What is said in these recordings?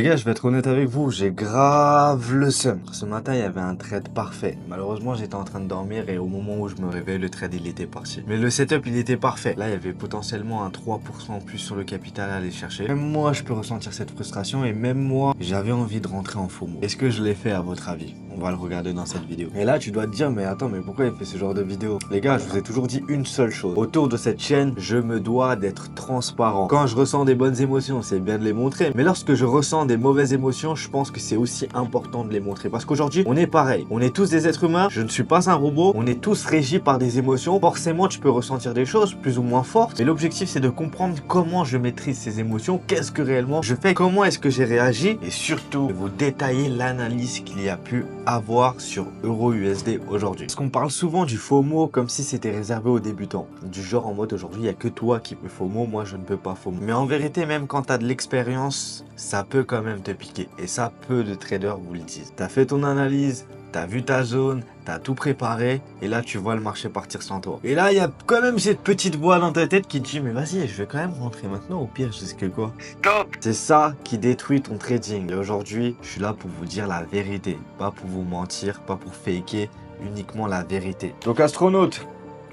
Les gars, je vais être honnête avec vous, j'ai grave le seum. Ce matin, il y avait un trade parfait. Malheureusement, j'étais en train de dormir et au moment où je me réveille, le trade, il était parti. Mais le setup, il était parfait. Là, il y avait potentiellement un 3% en plus sur le capital à aller chercher. Même moi, je peux ressentir cette frustration et même moi, j'avais envie de rentrer en FOMO. Est-ce que je l'ai fait à votre avis? On va le regarder dans cette vidéo. Et là, tu dois te dire, mais attends, mais pourquoi il fait ce genre de vidéo? Les gars, je vous ai toujours dit une seule chose. Autour de cette chaîne, je me dois d'être transparent. Quand je ressens des bonnes émotions, c'est bien de les montrer. Mais lorsque je ressens des mauvaises émotions, je pense que c'est aussi important de les montrer. Parce qu'aujourd'hui, on est pareil. On est tous des êtres humains. Je ne suis pas un robot. On est tous régis par des émotions. Forcément, tu peux ressentir des choses plus ou moins fortes. Mais l'objectif, c'est de comprendre comment je maîtrise ces émotions. Qu'est-ce que réellement je fais? Comment est-ce que j'ai réagi? Et surtout, de vous détailler l'analyse qu'il y a pu avoir sur EURUSD aujourd'hui. Parce qu'on parle souvent du FOMO comme si c'était réservé aux débutants. Du genre en mode aujourd'hui, il n'y a que toi qui peux FOMO, moi je ne peux pas FOMO. Mais en vérité, même quand tu as de l'expérience, ça peut quand même te piquer. Et ça, peu de traders vous le disent. Tu as fait ton analyse, t'as vu ta zone, t'as tout préparé, et là tu vois le marché partir sans toi. Et là, il y a quand même cette petite voix dans ta tête qui te dit, mais vas-y, je vais quand même rentrer maintenant, au pire, je risque quoi? Stop! C'est ça qui détruit ton trading. Et aujourd'hui, je suis là pour vous dire la vérité, pas pour vous mentir, pas pour faker, uniquement la vérité. Donc astronaute,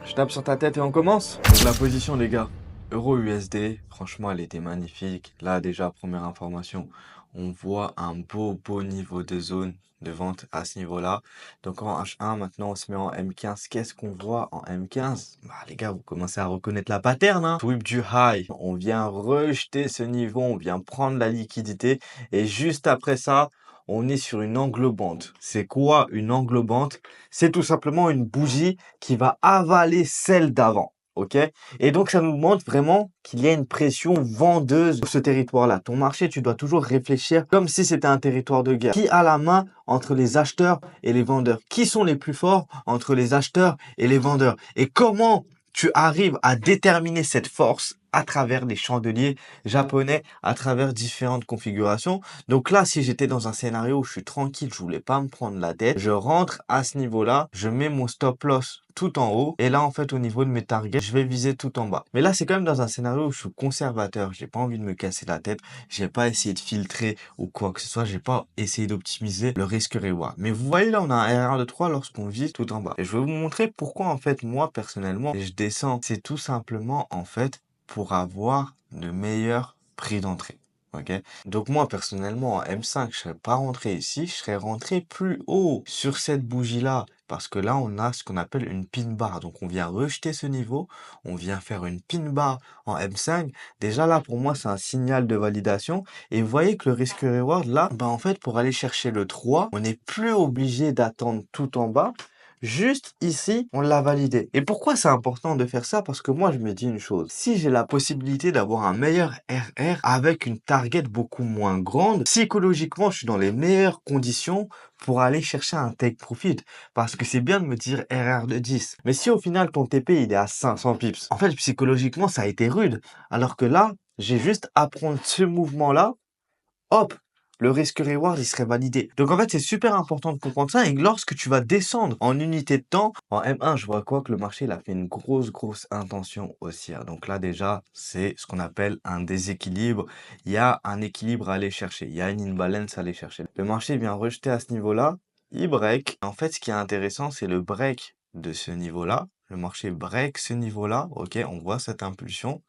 je tape sur ta tête et on commence. Donc la position les gars, EURUSD, franchement elle était magnifique. Là déjà, première information, on voit un beau niveau de zone de vente à ce niveau-là. Donc en H1, maintenant on se met en M15. Qu'est-ce qu'on voit en M15? Bah les gars, vous commencez à reconnaître la pattern, hein. Sweep du high, on vient rejeter ce niveau, on vient prendre la liquidité. Et juste après ça, on est sur une englobante. C'est quoi une englobante? C'est tout simplement une bougie qui va avaler celle d'avant. Ok? Et donc, ça nous montre vraiment qu'il y a une pression vendeuse sur ce territoire-là. Ton marché, tu dois toujours réfléchir comme si c'était un territoire de guerre. Qui a la main entre les acheteurs et les vendeurs? Qui sont les plus forts entre les acheteurs et les vendeurs? Et comment tu arrives à déterminer cette force à travers les chandeliers japonais, à travers différentes configurations? Donc là, si j'étais dans un scénario où je suis tranquille, je voulais pas me prendre la tête, je rentre à ce niveau-là, je mets mon stop loss tout en haut, et là, en fait, au niveau de mes targets, je vais viser tout en bas. Mais là, c'est quand même dans un scénario où je suis conservateur, j'ai pas envie de me casser la tête, j'ai pas essayé de filtrer ou quoi que ce soit, j'ai pas essayé d'optimiser le risque-reward. Mais vous voyez, là, on a un RR de 3 lorsqu'on vise tout en bas. Et je vais vous montrer pourquoi, en fait, moi, personnellement, je descends. C'est tout simplement, en fait, pour avoir de meilleurs prix d'entrée. Ok? Donc moi personnellement en M5 je serais pas rentré ici, je serais rentré plus haut sur cette bougie là parce que là on a ce qu'on appelle une pin bar. Donc on vient rejeter ce niveau, on vient faire une pin bar en M5. Déjà là pour moi c'est un signal de validation et vous voyez que le risque reward là, bah en fait pour aller chercher le 3, on n'est plus obligé d'attendre tout en bas. Juste ici, on l'a validé. Et pourquoi c'est important de faire ça? Parce que moi, je me dis une chose. Si j'ai la possibilité d'avoir un meilleur RR avec une target beaucoup moins grande, psychologiquement, je suis dans les meilleures conditions pour aller chercher un take profit. Parce que c'est bien de me dire RR de 10. Mais si au final, ton TP, il est à 500 pips, en fait, psychologiquement, ça a été rude. Alors que là, j'ai juste à prendre ce mouvement-là, hop, le risque reward, il serait validé. Donc en fait, c'est super important de comprendre ça. Et lorsque tu vas descendre en unité de temps, en M1, je vois quoi que le marché, il a fait une grosse intention haussière. Donc là, déjà, c'est ce qu'on appelle un déséquilibre. Il y a un équilibre à aller chercher. Il y a une imbalance à aller chercher. Le marché vient rejeter à ce niveau-là. Il break. En fait, ce qui est intéressant, c'est le break de ce niveau-là. Le marché break ce niveau-là. OK, on voit cette impulsion.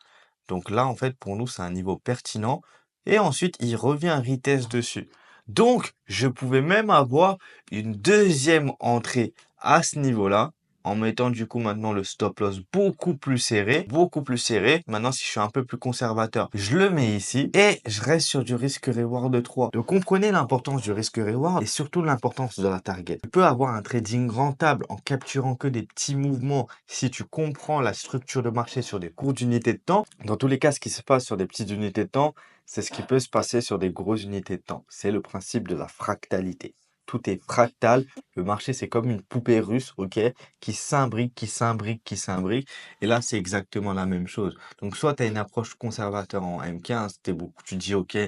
Donc là, en fait, pour nous, c'est un niveau pertinent. Et ensuite, il revient retest dessus. Donc, je pouvais même avoir une deuxième entrée à ce niveau-là, en mettant du coup maintenant le stop loss beaucoup plus serré, beaucoup plus serré. Maintenant, si je suis un peu plus conservateur, je le mets ici et je reste sur du risque reward de 3. Donc, comprenez l'importance du risque reward et surtout l'importance de la target. Tu peux avoir un trading rentable en capturant que des petits mouvements si tu comprends la structure de marché sur des courtes unités de temps. Dans tous les cas, ce qui se passe sur des petites unités de temps, c'est ce qui peut se passer sur des grosses unités de temps. C'est le principe de la fractalité. Tout est fractal. Le marché, c'est comme une poupée russe, ok, qui s'imbrique, qui s'imbrique, qui s'imbrique. Et là, c'est exactement la même chose. Donc, soit tu as une approche conservateur en M15, tu dis, ok,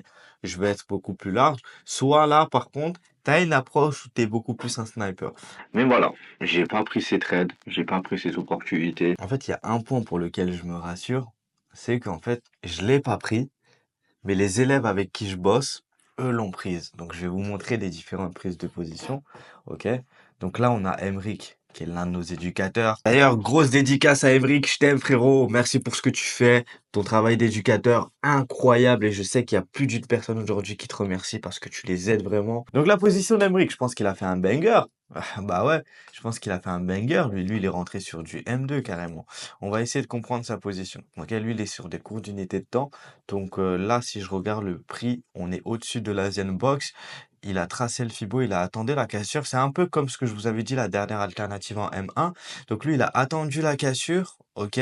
je vais être beaucoup plus large. Soit là, par contre, tu as une approche où tu es beaucoup plus un sniper. Mais voilà, j'ai pas pris ces trades, j'ai pas pris ces opportunités. En fait, il y a un point pour lequel je me rassure, c'est qu'en fait, je l'ai pas pris, mais les élèves avec qui je bosse, eux l'ont prise. Donc je vais vous montrer les différentes prises de position. Ok. Donc là, on a Emric, qui est l'un de nos éducateurs. D'ailleurs, grosse dédicace à Emric, je t'aime frérot. Merci pour ce que tu fais. Ton travail d'éducateur incroyable et je sais qu'il y a plus d'une personne aujourd'hui qui te remercie parce que tu les aides vraiment. Donc la position d'Emric, je pense qu'il a fait un banger. Bah ouais, je pense qu'il a fait un banger. Lui, il est rentré sur du M2 carrément. On va essayer de comprendre sa position. Ok, lui, il est sur des courtes d'unité de temps. Donc là, si je regarde le prix, on est au-dessus de l'Asian Box. Il a tracé le Fibo, il a attendu la cassure. C'est un peu comme ce que je vous avais dit, la dernière alternative en M1. Donc lui, il a attendu la cassure, ok.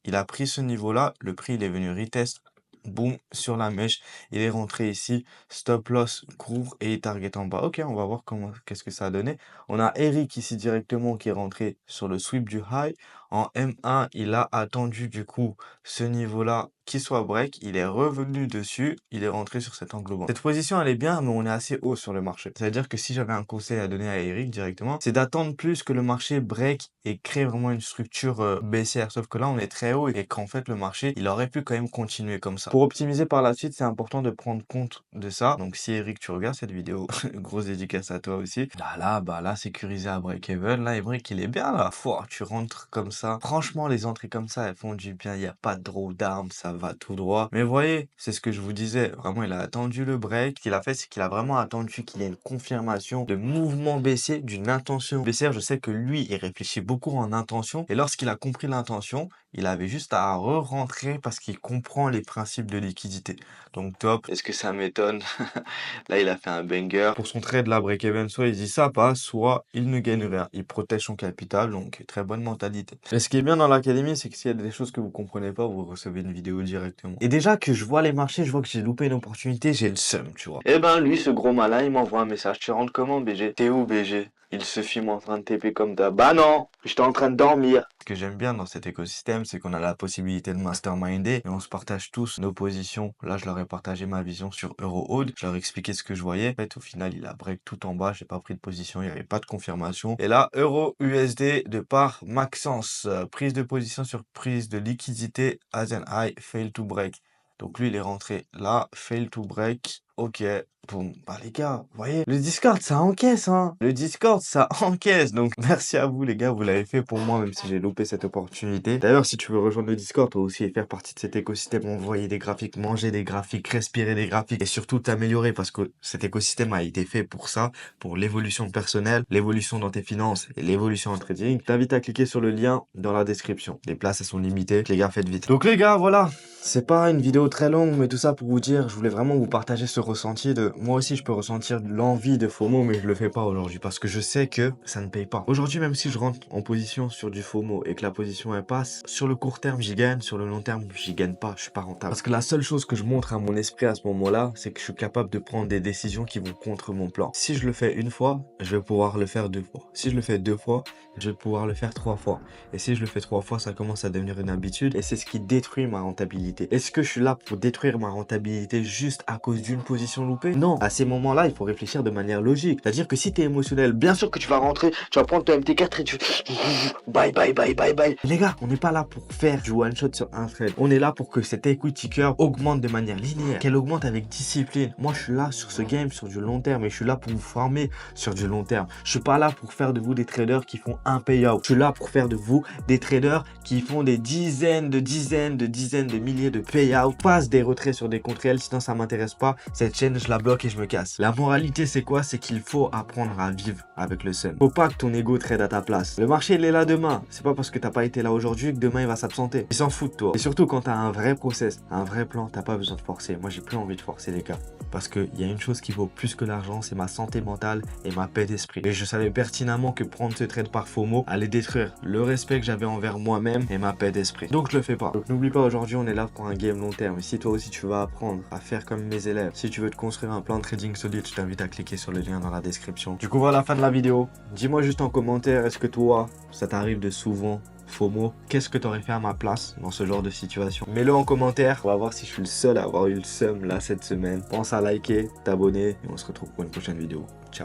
Il a pris ce niveau-là. Le prix, il est venu retest. Boum, sur la mèche. Il est rentré ici. Stop loss, court et target en bas. Ok, on va voir qu'est-ce que ça a donné. On a Eric ici directement qui est rentré sur le sweep du high. En M1, il a attendu du coup ce niveau-là qui soit break. Il est revenu dessus. Il est rentré sur cet angle bas. Cette position, elle est bien, mais on est assez haut sur le marché. C'est-à-dire que si j'avais un conseil à donner à Eric directement, c'est d'attendre plus que le marché break et crée vraiment une structure baissière. Sauf que là, on est très haut et qu'en fait, le marché, il aurait pu quand même continuer comme ça. Pour optimiser par la suite, c'est important de prendre compte de ça. Donc, si Eric, tu regardes cette vidéo, grosse dédicace à toi aussi. Là, sécurisé à break-even. Là, Eric, il est bien là. Fouah, tu rentres comme ça. Franchement, les entrées comme ça, elles font du bien. Il n'y a pas de draw d'armes, ça va tout droit. Mais vous voyez, c'est ce que je vous disais. Vraiment, il a attendu le break. Ce qu'il a fait, c'est qu'il a vraiment attendu qu'il y ait une confirmation de mouvement baissier, d'une intention baissière. Je sais que lui, il réfléchit beaucoup en intention. Et lorsqu'il a compris l'intention, il avait juste à re-rentrer parce qu'il comprend les principes de liquidité. Donc top. Est-ce que ça m'étonne? Là, il a fait un banger. Pour son trade, là, break-even, soit il dit ça passe, soit il ne gagne rien. Il protège son capital, donc très bonne mentalité. Et ce qui est bien dans l'académie, c'est que s'il y a des choses que vous comprenez pas, vous recevez une vidéo directement. Et déjà que je vois les marchés, je vois que j'ai loupé une opportunité, j'ai le seum, tu vois. Eh ben, lui, ce gros malin, il m'envoie un message. Tu rentres comment, BG? T'es où, BG? Il se filme en train de TP comme d'hab. Bah non, j'étais en train de dormir. Ce que j'aime bien dans cet écosystème, c'est qu'on a la possibilité de masterminder et on se partage tous nos positions. Là, je leur ai partagé ma vision sur EuroHold. Je leur ai expliqué ce que je voyais. En fait, au final, il a break tout en bas. J'ai pas pris de position. Il n'y avait pas de confirmation. Et là, Euro USD de par Maxence. Prise de position sur prise de liquidité. As an high, fail to break. Donc lui, il est rentré là. Fail to break. Ok. Bon, bah les gars, vous voyez, le Discord, ça encaisse, hein. Le Discord, ça encaisse. Donc, merci à vous, les gars. Vous l'avez fait pour moi, même si j'ai loupé cette opportunité. D'ailleurs, si tu veux rejoindre le Discord, toi aussi, et faire partie de cet écosystème, envoyer des graphiques, manger des graphiques, respirer des graphiques, et surtout t'améliorer, parce que cet écosystème a été fait pour ça, pour l'évolution personnelle, l'évolution dans tes finances et l'évolution en trading. Je t'invite à cliquer sur le lien dans la description. Les places, elles sont limitées. Les gars, faites vite. Donc, les gars, voilà. C'est pas une vidéo très longue, mais tout ça pour vous dire, je voulais vraiment vous partager ce ressenti de... Moi aussi, je peux ressentir de l'envie de FOMO, mais je le fais pas aujourd'hui parce que je sais que ça ne paye pas. Aujourd'hui, même si je rentre en position sur du FOMO et que la position elle passe, sur le court terme, j'y gagne, sur le long terme, j'y gagne pas, je suis pas rentable. Parce que la seule chose que je montre à mon esprit à ce moment-là, c'est que je suis capable de prendre des décisions qui vont contre mon plan. Si je le fais une fois, je vais pouvoir le faire deux fois. Si je le fais deux fois, je vais pouvoir le faire trois fois. Et si je le fais trois fois, ça commence à devenir une habitude et c'est ce qui détruit ma rentabilité. Est-ce que je suis là pour détruire ma rentabilité juste à cause d'une position loupée? Non. À ces moments-là, il faut réfléchir de manière logique. C'est-à-dire que si tu es émotionnel, bien sûr que tu vas rentrer, tu vas prendre ton MT4 et tu... Bye, bye, bye, bye, bye. Les gars, on n'est pas là pour faire du one-shot sur un trade. On est là pour que cette equity curve augmente de manière linéaire, qu'elle augmente avec discipline. Moi, je suis là sur ce game, sur du long terme et je suis là pour vous former sur du long terme. Je suis pas là pour faire de vous des traders qui font un payout. Je suis là pour faire de vous des traders qui font des dizaines de milliers de payout, passe des retraits sur des comptes réels, sinon ça m'intéresse pas. Cette chaîne, je la bloque et je me casse. La moralité, c'est quoi? C'est qu'il faut apprendre à vivre avec le seum. Faut pas que ton ego trade à ta place. Le marché, il est là demain. C'est pas parce que t'as pas été là aujourd'hui que demain il va s'absenter. Il s'en fout de toi. Et surtout quand t'as un vrai process, un vrai plan, t'as pas besoin de forcer. Moi, j'ai plus envie de forcer les gars. Parce qu'il y a une chose qui vaut plus que l'argent, c'est ma santé mentale et ma paix d'esprit. Et je savais pertinemment que prendre ce trade par FOMO allait détruire le respect que j'avais envers moi-même et ma paix d'esprit. Donc je le fais pas. Donc n'oublie pas, aujourd'hui on est là pour un game long terme. Et si toi aussi tu veux apprendre à faire comme mes élèves, si tu veux te construire un plan de trading solide, je t'invite à cliquer sur le lien dans la description. Du coup voilà la fin de la vidéo. Dis-moi juste en commentaire, est-ce que toi, ça t'arrive de souvent FOMO? Qu'est-ce que tu aurais fait à ma place dans ce genre de situation? Mets-le en commentaire. On va voir si je suis le seul à avoir eu le seum là cette semaine. Pense à liker, t'abonner et on se retrouve pour une prochaine vidéo. Ciao.